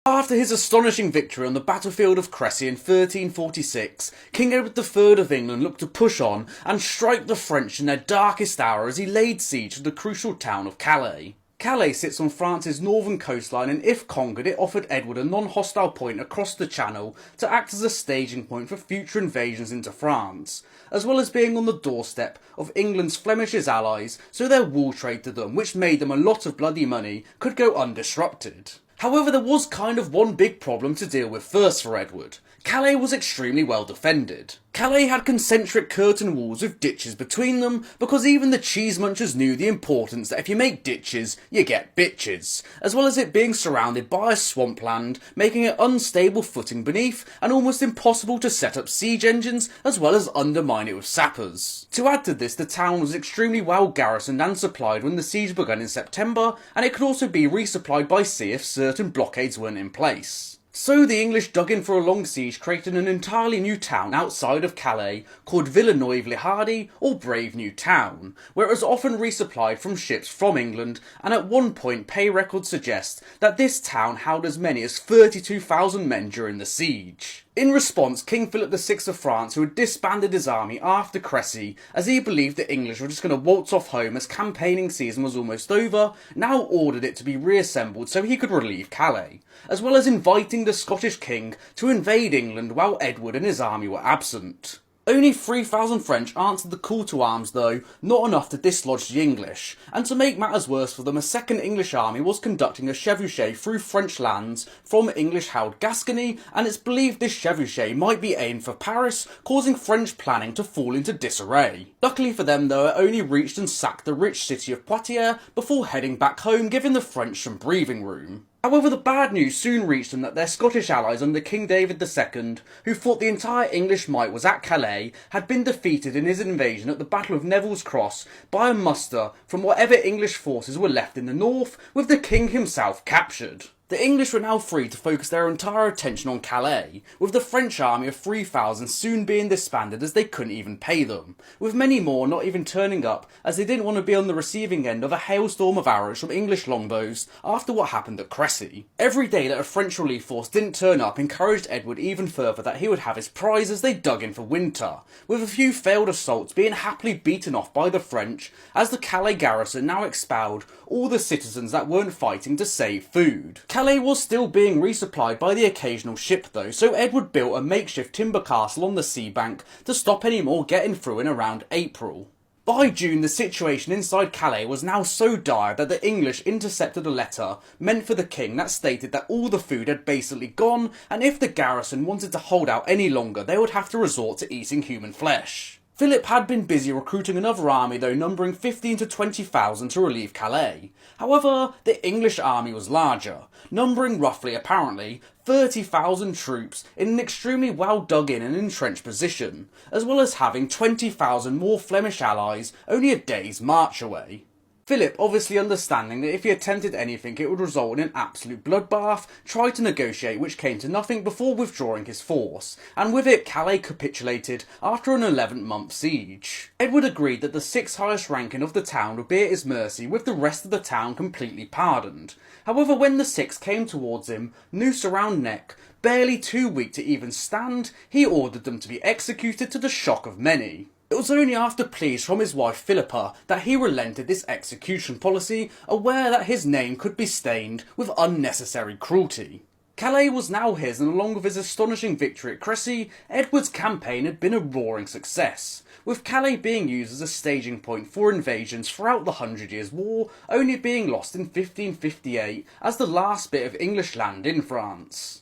After his astonishing victory on the battlefield of Crecy in 1346, King Edward III of England looked to push on and strike the French in their darkest hour as he laid siege to the crucial town of Calais. Calais sits on France's northern coastline, and if conquered it offered Edward a non-hostile point across the Channel to act as a staging point for future invasions into France, as well as being on the doorstep of England's Flemish allies, so their wool trade to them, which made them a lot of bloody money, could go undisrupted. However, there was kind of one big problem to deal with first for Edward. Calais was extremely well defended. Calais had concentric curtain walls with ditches between them, because even the cheese munchers knew the importance that if you make ditches, you get bitches, as well as it being surrounded by a swampland, making it unstable footing beneath, and almost impossible to set up siege engines, as well as undermine it with sappers. To add to this, the town was extremely well garrisoned and supplied when the siege began in September, and it could also be resupplied by sea if certain blockades weren't in place. So the English dug in for a long siege, creating an entirely new town outside of Calais called Villeneuve-le-Hardy, or Brave New Town, where it was often resupplied from ships from England, and at one point pay records suggest that this town held as many as 32,000 men during the siege. In response, King Philip VI of France, who had disbanded his army after Crecy, as he believed the English were just going to waltz off home as campaigning season was almost over, now ordered it to be reassembled so he could relieve Calais, as well as inviting the Scottish king to invade England while Edward and his army were absent. Only 3,000 French answered the call to arms though, not enough to dislodge the English, and to make matters worse for them, a second English army was conducting a chevauchée through French lands from English-held Gascony, and it's believed this chevauchée might be aimed for Paris, causing French planning to fall into disarray. Luckily for them though, it only reached and sacked the rich city of Poitiers before heading back home, giving the French some breathing room. However, the bad news soon reached them that their Scottish allies under King David II, who thought the entire English might was at Calais, had been defeated in his invasion at the Battle of Neville's Cross by a muster from whatever English forces were left in the north, with the king himself captured. The English were now free to focus their entire attention on Calais, with the French army of 3,000 soon being disbanded as they couldn't even pay them, with many more not even turning up as they didn't want to be on the receiving end of a hailstorm of arrows from English longbows after what happened at Crecy. Every day that a French relief force didn't turn up encouraged Edward even further that he would have his prize as they dug in for winter, with a few failed assaults being happily beaten off by the French as the Calais garrison now expelled all the citizens that weren't fighting to save food. Calais was still being resupplied by the occasional ship though, so Edward built a makeshift timber castle on the sea bank to stop any more getting through in around April. By June, the situation inside Calais was now so dire that the English intercepted a letter meant for the king that stated that all the food had basically gone, and if the garrison wanted to hold out any longer, they would have to resort to eating human flesh. Philip had been busy recruiting another army though, numbering 15 to 20,000 to relieve Calais. However, the English army was larger, numbering roughly, apparently, 30,000 troops in an extremely well dug in and entrenched position, as well as having 20,000 more Flemish allies only a day's march away. Philip, obviously understanding that if he attempted anything it would result in an absolute bloodbath, tried to negotiate, which came to nothing before withdrawing his force, and with it Calais capitulated after an 11-month siege. Edward agreed that the 6th highest ranking of the town would be at his mercy, with the rest of the town completely pardoned. However, when the 6th came towards him, noose around neck, barely too weak to even stand, he ordered them to be executed to the shock of many. It was only after pleas from his wife Philippa that he relented this execution policy, aware that his name could be stained with unnecessary cruelty. Calais was now his, and along with his astonishing victory at Crecy, Edward's campaign had been a roaring success, with Calais being used as a staging point for invasions throughout the 100 Years' War, only being lost in 1558 as the last bit of English land in France.